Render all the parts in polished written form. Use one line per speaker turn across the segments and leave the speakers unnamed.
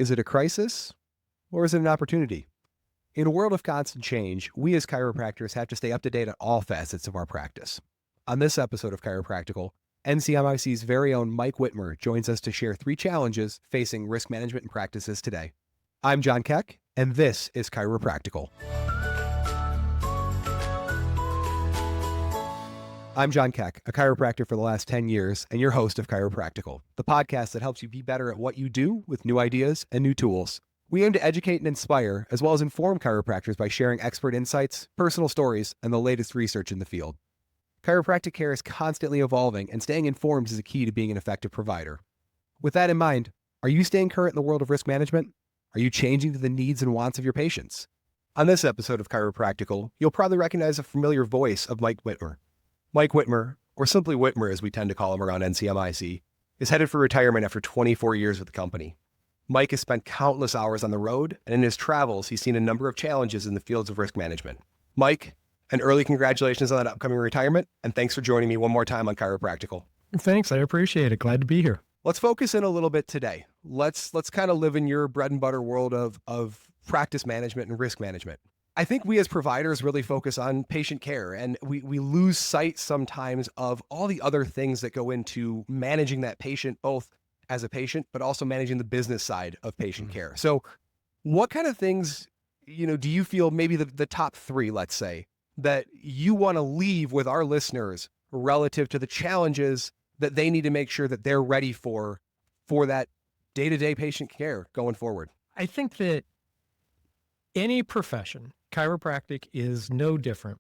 Is it a crisis or is it an opportunity? In a world of constant change, we as chiropractors have to stay up to date on all facets of our practice. On this episode of Chiropractical, NCMIC's very own Mike Whitmer joins us to share 3 challenges facing risk management and practices today. I'm Jon Kec, and this is Chiropractical. I'm Jon Kec, a chiropractor for the last 10 years, and your host of Chiropractical, the podcast that helps you be better at what you do with new ideas and new tools. We aim to educate and inspire, as well as inform chiropractors by sharing expert insights, personal stories, and the latest research in the field. Chiropractic care is constantly evolving, and staying informed is a key to being an effective provider. With that in mind, are you staying current in the world of risk management? Are you changing to the needs and wants of your patients? On this episode of Chiropractical, you'll probably recognize a familiar voice of Mike Whitmer. Mike Whitmer, or simply Whitmer as we tend to call him around NCMIC, is headed for retirement after 24 years with the company. Mike has spent countless hours on the road, and in his travels, he's seen a number of challenges in the fields of risk management. Mike, an early congratulations on that upcoming retirement, and thanks for joining me one more time on Chiropractical.
Thanks, I appreciate it. Glad to be here.
Let's focus in a little bit today. Let's kind of live in your bread and butter world of practice management and risk management. I think we as providers really focus on patient care, and we lose sight sometimes of all the other things that go into managing that patient, both as a patient, but also managing the business side of patient care. So what kind of things, do you feel maybe the top 3, let's say, that you want to leave with our listeners relative to the challenges that they need to make sure that they're ready for that day-to-day patient care going forward?
I think that any profession, chiropractic is no different.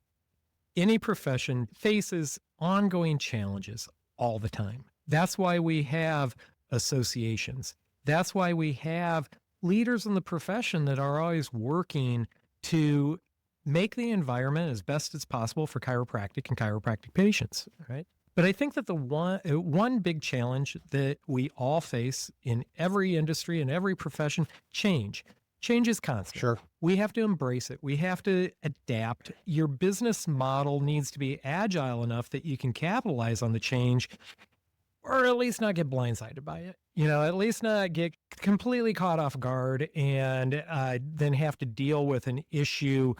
Any profession faces ongoing challenges all the time. That's why we have associations. That's why we have leaders in the profession that are always working to make the environment as best as possible for chiropractic and chiropractic patients, right? But I think that the one big challenge that we all face in every industry and every profession, change. Change is constant.
Sure.
We have to embrace it. We have to adapt. Your business model needs to be agile enough that you can capitalize on the change, or at least not get blindsided by it. At least not get completely caught off guard and then have to deal with an issue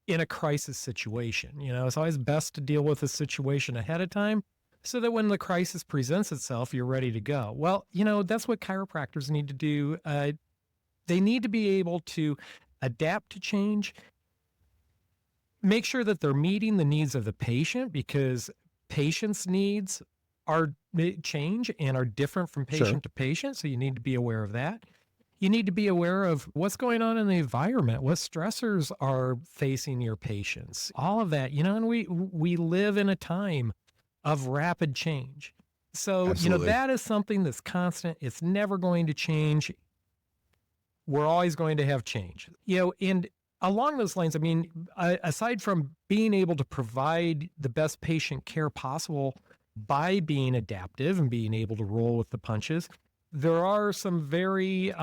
in a crisis situation. It's always best to deal with a situation ahead of time so that when the crisis presents itself, you're ready to go. Well, that's what chiropractors need to do. They need to be able to adapt to change, make sure that they're meeting the needs of the patient, because patients' needs are change and are different from patient to patient. So you need to be aware of that. You need to be aware of what's going on in the environment, what stressors are facing your patients, all of that, and we live in a time of rapid change. So,
Absolutely.
That is something that's constant. It's never going to change. We're always going to have change, and along those lines, aside from being able to provide the best patient care possible by being adaptive and being able to roll with the punches, there are some very,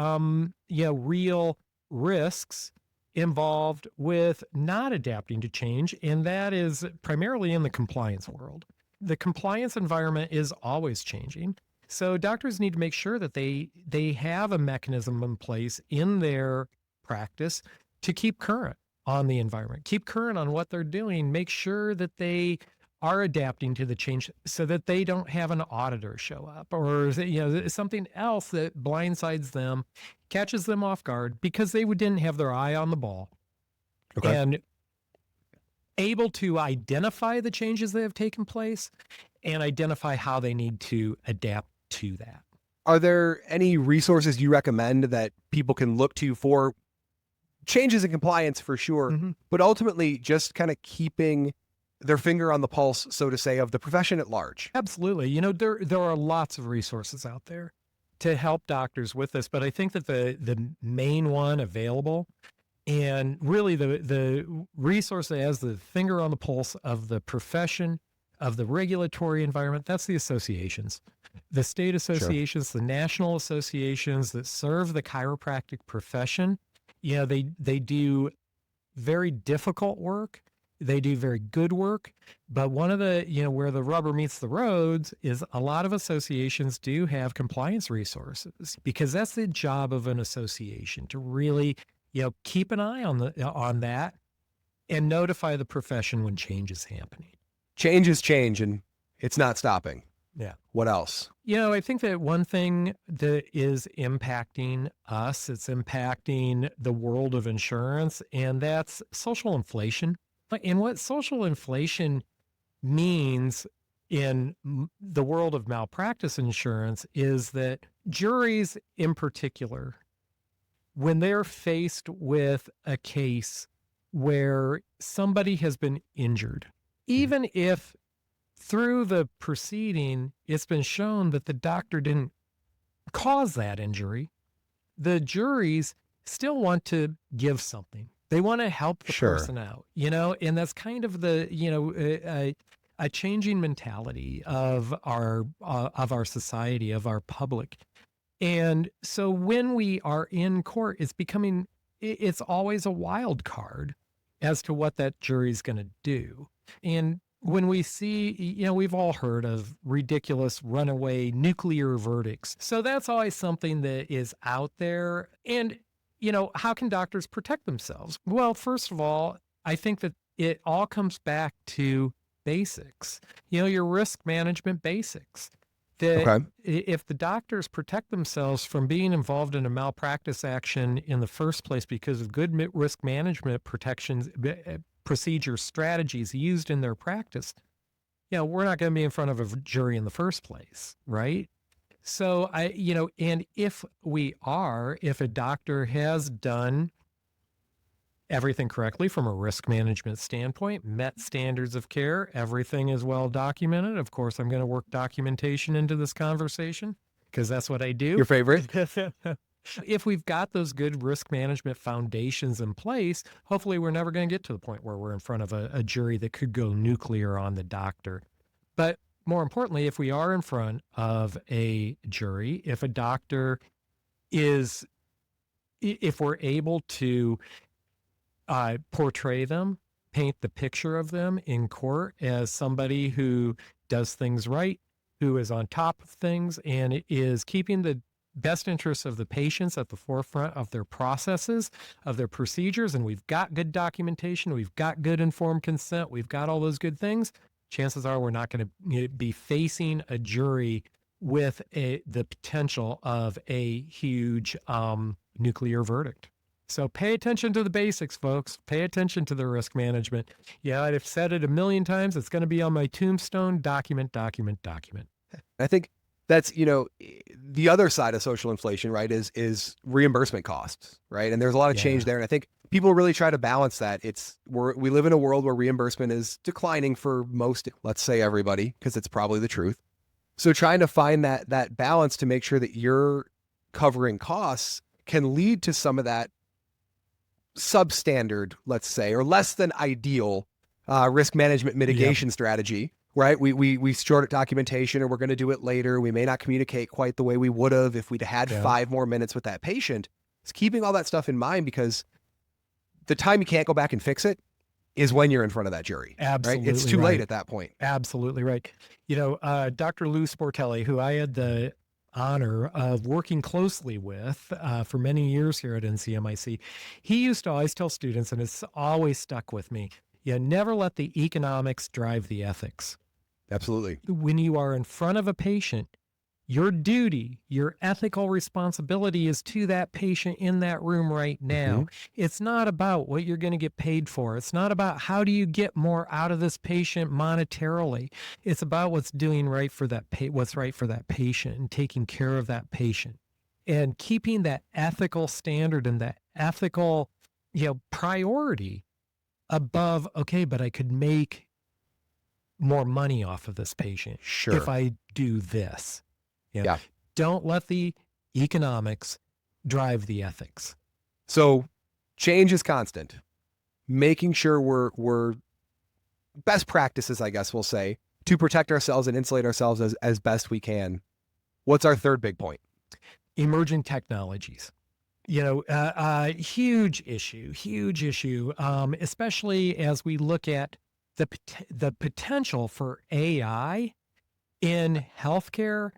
real risks involved with not adapting to change. And that is primarily in the compliance world. The compliance environment is always changing. So doctors need to make sure that they have a mechanism in place in their practice to keep current on the environment, keep current on what they're doing, make sure that they are adapting to the change so that they don't have an auditor show up or something else that blindsides them, catches them off guard because they didn't have their eye on the ball.
Okay.
And able to identify the changes that have taken place and identify how they need to adapt to that.
Are there any resources you recommend that people can look to for changes in compliance for sure, but ultimately just kind of keeping their finger on the pulse, so to say, of the profession at large?
Absolutely. There are lots of resources out there to help doctors with this, but I think that the main one available and really the resource that has the finger on the pulse of the profession, of the regulatory environment, that's the associations. The state associations, the national associations that serve the chiropractic profession, they do very difficult work They do very good work. But one of the, where the rubber meets the roads is a lot of associations do have compliance resources, because that's the job of an association, to really, keep an eye on that and notify the profession when change is happening.
Change is change, and it's not stopping.
Yeah.
What else?
I think that one thing that is impacting us, it's impacting the world of insurance, and that's social inflation. And what social inflation means in the world of malpractice insurance is that juries in particular, when they're faced with a case where somebody has been injured, even if through the proceeding it's been shown that the doctor didn't cause that injury, the juries still want to give something. They want to help the person out, and that's kind of the, a changing mentality of our society, of our public. And so when we are in court, it's always a wild card as to what that jury's going to do. And when we see, we've all heard of ridiculous runaway nuclear verdicts. So that's always something that is out there. And, how can doctors protect themselves? Well, first of all, I think that it all comes back to basics, your risk management basics. That if the doctors protect themselves from being involved in a malpractice action in the first place because of good risk management protections, procedure strategies used in their practice, we're not going to be in front of a jury in the first place, right? So and if a doctor has done everything correctly from a risk management standpoint, met standards of care, everything is well documented. Of course, I'm going to work documentation into this conversation because that's what I do.
Your favorite?
If we've got those good risk management foundations in place, hopefully we're never going to get to the point where we're in front of a jury that could go nuclear on the doctor. But more importantly, if we are in front of a jury, if a doctor if we're able to portray them, paint the picture of them in court as somebody who does things right, who is on top of things, and is keeping the best interests of the patients at the forefront of their processes, of their procedures, and we've got good documentation, we've got good informed consent, we've got all those good things, chances are we're not going to be facing a jury with the potential of a huge nuclear verdict. So pay attention to the basics, folks. Pay attention to the risk management. Yeah, I've said it a million times. It's going to be on my tombstone. Document, document, document.
I think that's, the other side of social inflation, right, is reimbursement costs, right? And there's a lot of change there. And I think people really try to balance that. We live in a world where reimbursement is declining for most, let's say everybody, because it's probably the truth. So trying to find that balance to make sure that you're covering costs can lead to some of that substandard, let's say, or less than ideal risk management mitigation strategy, right? We short documentation, or we're going to do it later. We may not communicate quite the way we would have if we'd had 5 more minutes with that patient. It's keeping all that stuff in mind, because the time you can't go back and fix it is when you're in front of that jury.
Absolutely.
Right? It's too late at that point.
Absolutely right. Dr. Lou Sportelli, who I had the honor of working closely with for many years here at NCMIC, he used to always tell students, and it's always stuck with me, never let the economics drive the ethics.
Absolutely.
When you are in front of a patient, your duty, your ethical responsibility is to that patient in that room right now. It's not about what you're going to get paid for. It's not about how do you get more out of this patient monetarily. It's about what's right for that patient and taking care of that patient and keeping that ethical standard and that ethical, priority above, okay, but I could make more money off of this patient if I do this. Don't let the economics drive the ethics.
So change is constant. Making sure we're best practices, I guess we'll say, to protect ourselves and insulate ourselves as best we can. What's our third big point?
Emerging technologies. Huge issue, especially as we look at the potential for AI in healthcare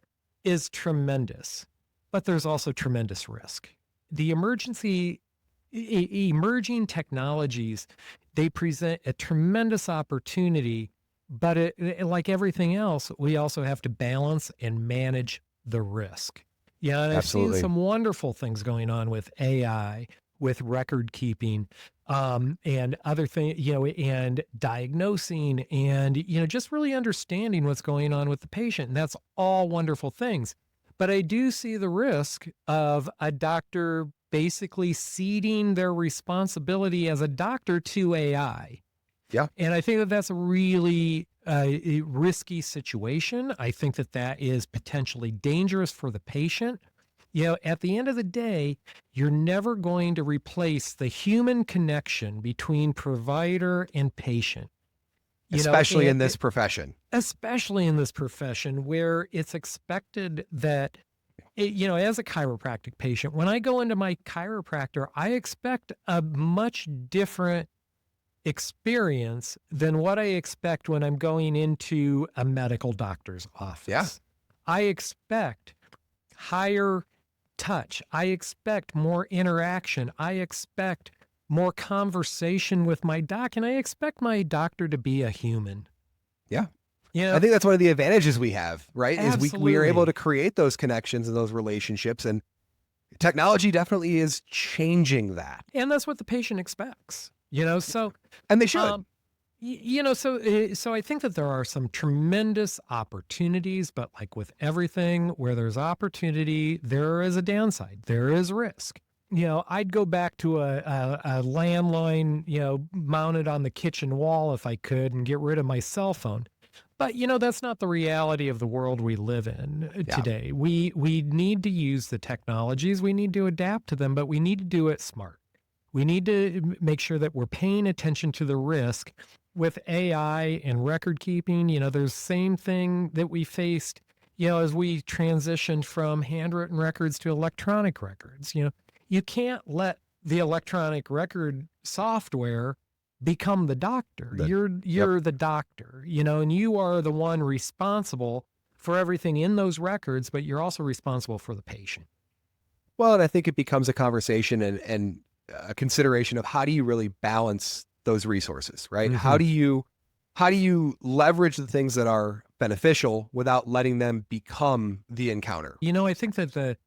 is tremendous, but there's also tremendous risk. The emerging technologies, they present a tremendous opportunity, but like everything else, we also have to balance and manage the risk. Yeah, and I've seen
Absolutely.
some wonderful things going on with AI, with record keeping, and other things, and diagnosing and, just really understanding what's going on with the patient. And that's all wonderful things. But I do see the risk of a doctor basically ceding their responsibility as a doctor to AI.
Yeah.
And I think that that's a really a risky situation. I think that that is potentially dangerous for the patient. At the end of the day, you're never going to replace the human connection between provider and patient.
Especially in this profession.
Especially in this profession where it's expected that, as a chiropractic patient, when I go into my chiropractor, I expect a much different experience than what I expect when I'm going into a medical doctor's office.
Yeah.
I expect higher touch. I expect more interaction. I expect more conversation with my doc, and I expect my doctor to be a human.
Yeah.
Yeah.
I think that's one of the advantages we have, right?
Absolutely.
Is we are able to create those connections and those relationships, and technology definitely is changing that.
And that's what the patient expects, so.
And they should.
So I think that there are some tremendous opportunities, but like with everything where there's opportunity, there is a downside. There is risk. I'd go back to a landline, mounted on the kitchen wall if I could and get rid of my cell phone. But, that's not the reality of the world we live in today. We need to use the technologies. We need to adapt to them, but we need to do it smart. We need to make sure that we're paying attention to the risk with AI and record keeping. There's the same thing that we faced, as we transitioned from handwritten records to electronic records. You can't let the electronic record software become the doctor. You're the doctor, and you are the one responsible for everything in those records, but you're also responsible for the patient.
Well, and I think it becomes a conversation and a consideration of how do you really balance those resources, right?
Mm-hmm.
How do you leverage the things that are beneficial without letting them become the encounter?
I think that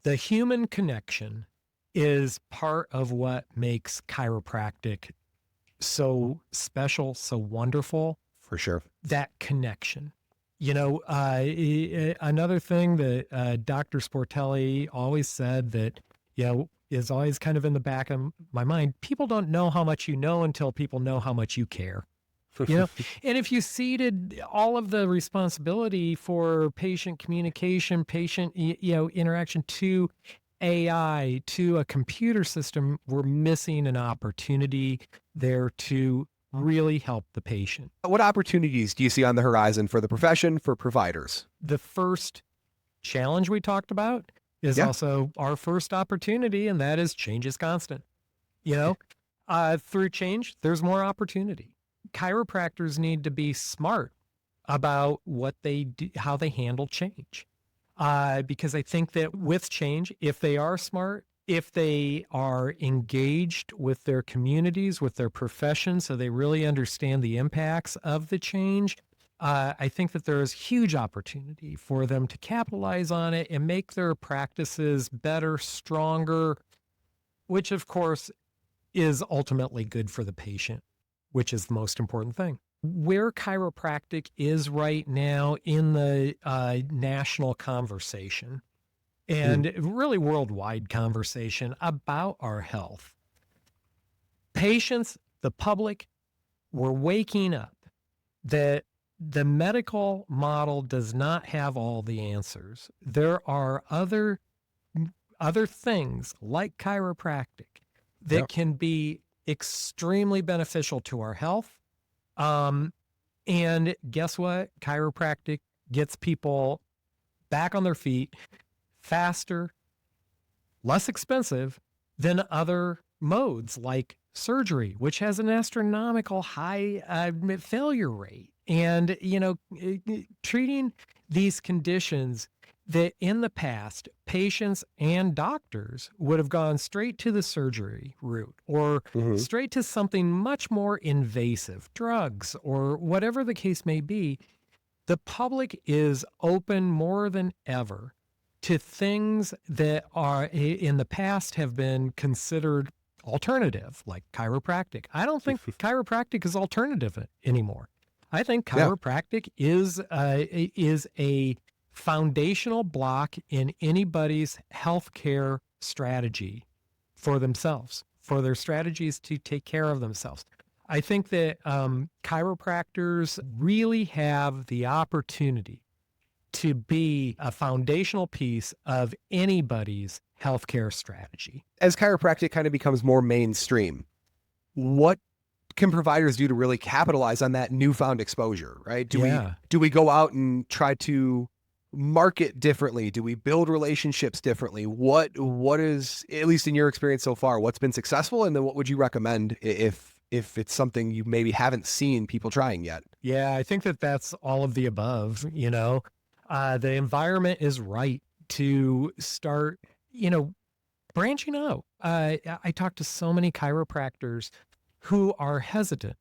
the human connection is part of what makes chiropractic so special, so wonderful.
For sure.
That connection. Another thing that Dr. Sportelli always said that, is always kind of in the back of my mind. People don't know how much you know until people know how much you care. And if you ceded all of the responsibility for patient communication, patient, interaction to AI, to a computer system, we're missing an opportunity there to really help the patient.
What opportunities do you see on the horizon for the profession, for providers?
The first challenge we talked about is also our first opportunity, and that is change is constant. Through change, there's more opportunity. Chiropractors need to be smart about what they do, how they handle change. Because I think that with change, if they are smart, if they are engaged with their communities, with their profession, so they really understand the impacts of the change, I think that there is huge opportunity for them to capitalize on it and make their practices better, stronger, which of course is ultimately good for the patient, which is the most important thing. Where chiropractic is right now in the national conversation and really worldwide conversation about our health, patients, the public, we're waking up that the medical model does not have all the answers. There are other things like chiropractic that can be extremely beneficial to our health. And guess what? Chiropractic gets people back on their feet faster, less expensive than other modes like surgery, which has an astronomical high failure rate. And, treating these conditions that in the past, patients and doctors would have gone straight to the surgery route or
Hmm.
straight to something much more invasive, drugs or whatever the case may be. The public is open more than ever to things that are in the past have been considered alternative, like chiropractic. I don't think chiropractic is alternative anymore. I think
Yeah.
chiropractic is a foundational block in anybody's healthcare strategy for themselves, for their strategies to take care of themselves. I think that chiropractors really have the opportunity to be a foundational piece of anybody's healthcare strategy.
As chiropractic kind of becomes more mainstream, what can providers do to really capitalize on that newfound exposure, right? Do we go out and try to market differently? Do we build relationships differently? What is, at least in your experience so far, what's been successful? And then what would you recommend if it's something you maybe haven't seen people trying yet?
Yeah, I think that that's all of the above. The environment is right to start, branching out. I talk to so many chiropractors who are hesitant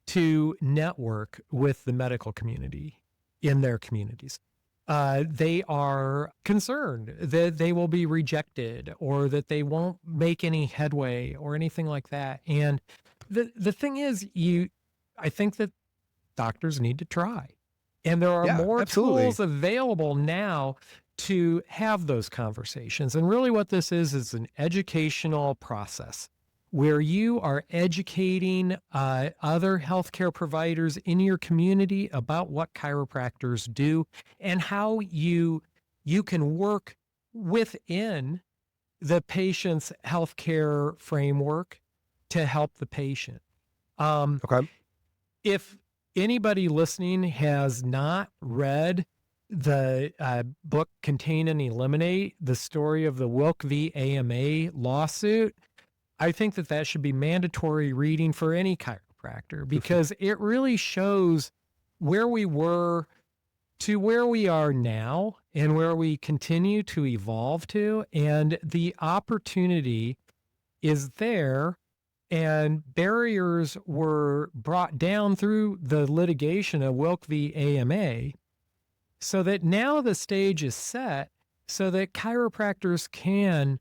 to network with the medical community in their communities. They are concerned that they will be rejected or that they won't make any headway or anything like that. And the thing is, I think that doctors need to try. And there are
Yeah,
more
absolutely.
tools available now to have those conversations. And really what this is an educational process where you are educating other healthcare providers in your community about what chiropractors do and how you can work within the patient's healthcare framework to help the patient.
Okay.
If anybody listening has not read the book Contain and Eliminate, the story of the Wilk v. AMA lawsuit, I think that should be mandatory reading for any chiropractor because it really shows where we were to where we are now and where we continue to evolve to. And the opportunity is there, and barriers were brought down through the litigation of Wilk v. AMA so that now the stage is set so that chiropractors can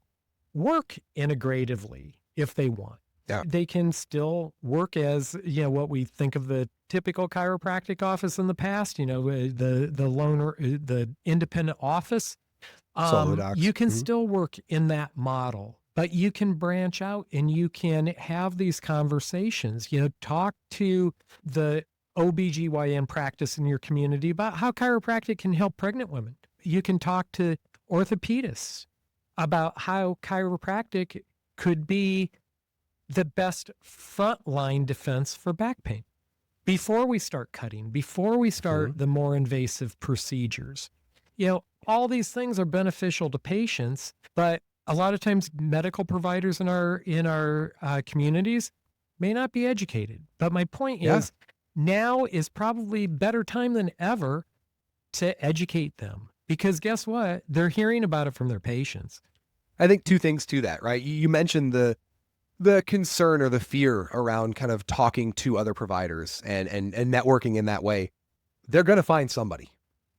work integratively if they want.
Yeah.
They can still work as, what we think of the typical chiropractic office in the past, the loaner, the independent office.
Solo docs.
You can
Mhm.
still work in that model, but you can branch out and you can have these conversations, talk to the OBGYN practice in your community about how chiropractic can help pregnant women. You can talk to orthopedists about how chiropractic could be the best frontline defense for back pain before we start cutting, before we start the more invasive procedures. All these things are beneficial to patients, but a lot of times medical providers in our communities may not be educated. But my point is, now is probably better time than ever to educate them because guess what? They're hearing about it from their patients.
I think two things to that, right? You mentioned the concern or the fear around kind of talking to other providers and networking in that way. They're going to find somebody,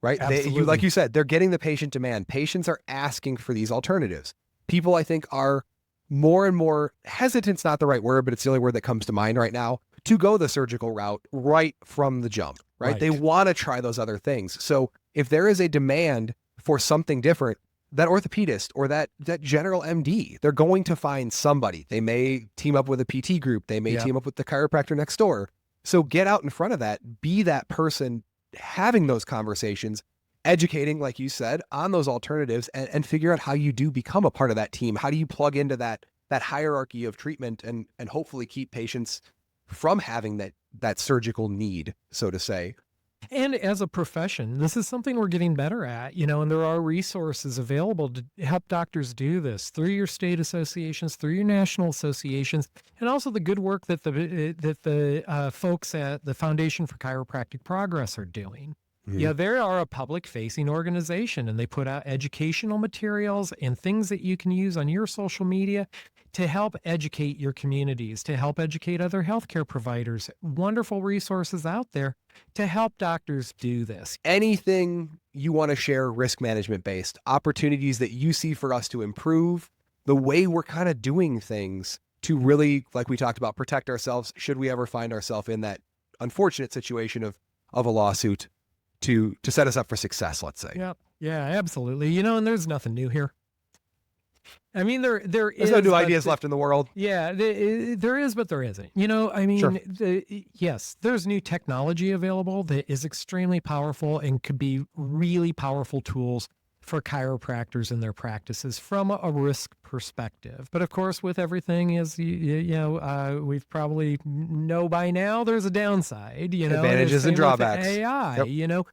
right?
Absolutely.
Like you said, they're getting the patient demand. Patients are asking for these alternatives. People, I think, are more and more hesitant's not the right word, but it's the only word that comes to mind right now to go the surgical route right from the jump, right? They want to try those other things. So if there is a demand for something different, that orthopedist or that general MD, they're going to find somebody. They may team up with a PT group. They may team up with the chiropractor next door. So get out in front of that, be that person having those conversations, educating, like you said, on those alternatives and figure out how you do become a part of that team. How do you plug into that hierarchy of treatment and hopefully keep patients from having that surgical need, so to say.
And as a profession, this is something we're getting better at, and there are resources available to help doctors do this through your state associations, through your national associations, and also the good work that the folks at the Foundation for Chiropractic Progress are doing. Yeah, they are a public-facing organization, and they put out educational materials and things that you can use on your social media to help educate your communities, to help educate other healthcare providers. Wonderful resources out there to help doctors do this.
Anything you want to share risk management based, opportunities that you see for us to improve the way we're kind of doing things to really, like we talked about, protect ourselves should we ever find ourselves in that unfortunate situation of a lawsuit to set us up for success, let's say.
Yep. Yeah, absolutely. And there's nothing new here. I mean, there's
no new ideas left in the world.
Yeah, there is, but there isn't.
Sure.
Yes, there's new technology available that is extremely powerful and could be really powerful tools for chiropractors in their practices from a risk perspective. But of course, with everything, as we've probably know by now, there's a downside.
Advantages and drawbacks.
AI,
Yep.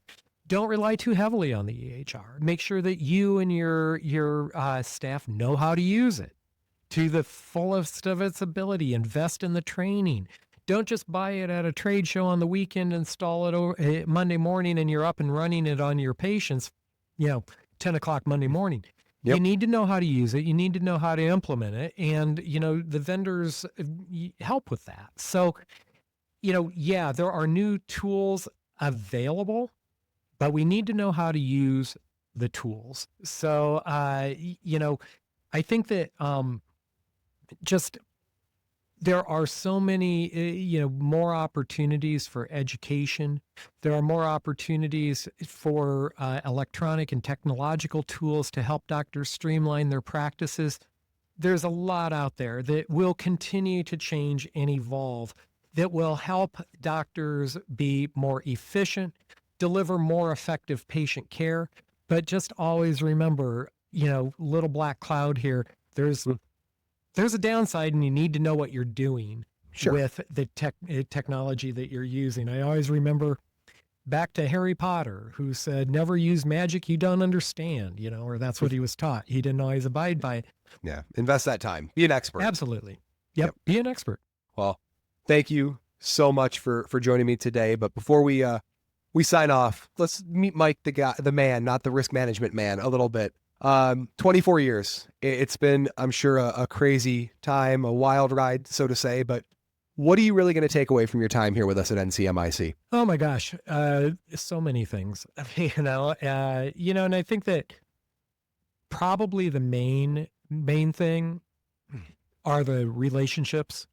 Don't rely too heavily on the EHR. Make sure that you and your staff know how to use it to the fullest of its ability. Invest in the training. Don't just buy it at a trade show on the weekend, install it over Monday morning, and you're up and running it on your patients, 10 o'clock Monday morning. Yep. You need to know how to use it. You need to know how to implement it. And, the vendors help with that. So, there are new tools available, but we need to know how to use the tools. So, I think that just there are so many, more opportunities for education. There are more opportunities for electronic and technological tools to help doctors streamline their practices. There's a lot out there that will continue to change and evolve that will help doctors be more efficient, deliver more effective patient care. But just always remember, little black cloud here, there's a downside, and you need to know what you're doing with the technology that you're using. I always remember back to Harry Potter, who said, never use magic you don't understand, or that's what he was taught. He didn't always abide by it.
Yeah. Invest that time. Be an expert.
Absolutely. Yep. Be an expert.
Well, thank you so much for joining me today. But before we sign off, let's meet Mike, the man, not the risk management man, a little bit. 24 years. It's been, I'm sure, a crazy time, a wild ride, so to say, but what are you really going to take away from your time here with us at NCMIC?
Oh my gosh. So many things, and I think that probably the main thing are the relationships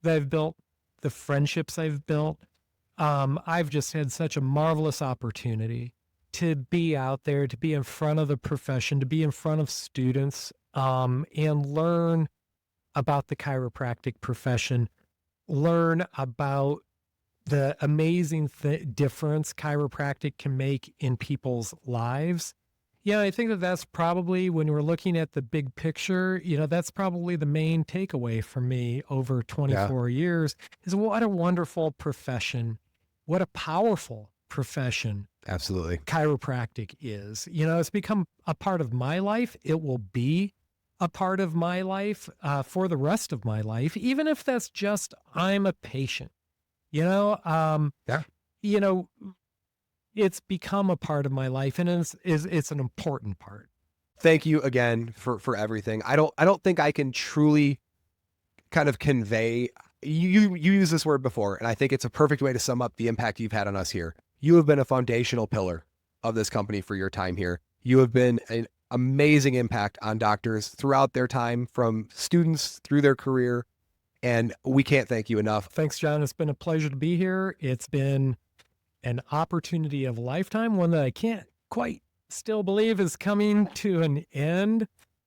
that I've built, the friendships I've built. I've just had such a marvelous opportunity to be out there, to be in front of the profession, to be in front of students, and learn about the chiropractic profession, learn about the amazing difference chiropractic can make in people's lives. Yeah, I think that's probably, when we're looking at the big picture, that's probably the main takeaway for me over 24 years is what a wonderful profession, what a powerful profession.
Absolutely.
Chiropractic is. It's become a part of my life. It will be a part of my life for the rest of my life, even if that's just I'm a patient. It's become a part of my life, and it's an important part.
Thank you again for everything. I don't think I can truly kind of convey. You used this word before, and I think it's a perfect way to sum up the impact you've had on us here. You have been a foundational pillar of this company for your time here. You have been an amazing impact on doctors throughout their time, from students through their career, and we can't thank you enough.
Thanks, John. It's been a pleasure to be here. It's been an opportunity of a lifetime, one that I can't quite still believe is coming to an end.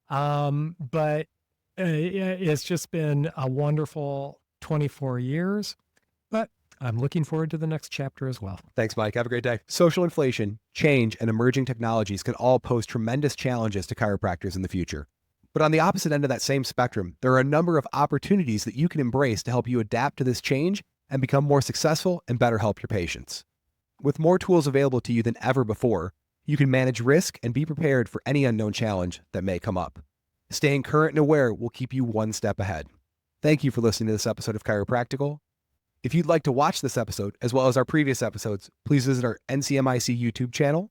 But it's just been a wonderful 24 years, but I'm looking forward to the next chapter as well.
Thanks, Mike. Have a great day. Social inflation, change, and emerging technologies can all pose tremendous challenges to chiropractors in the future. But on the opposite end of that same spectrum, there are a number of opportunities that you can embrace to help you adapt to this change and become more successful and better help your patients. With more tools available to you than ever before, you can manage risk and be prepared for any unknown challenge that may come up. Staying current and aware will keep you one step ahead. Thank you for listening to this episode of Chiropractical. If you'd like to watch this episode, as well as our previous episodes, please visit our NCMIC YouTube channel.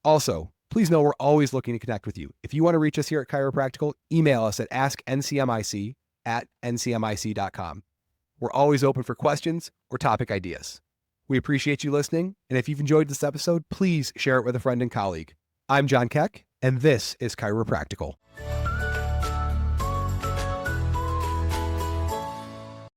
Also, please know we're always looking to connect with you. If you want to reach us here at Chiropractical, email us at askncmic@ncmic.com. We're always open for questions or topic ideas. We appreciate you listening, and if you've enjoyed this episode, please share it with a friend and colleague. I'm Jon Kec, and this is Chiropractical.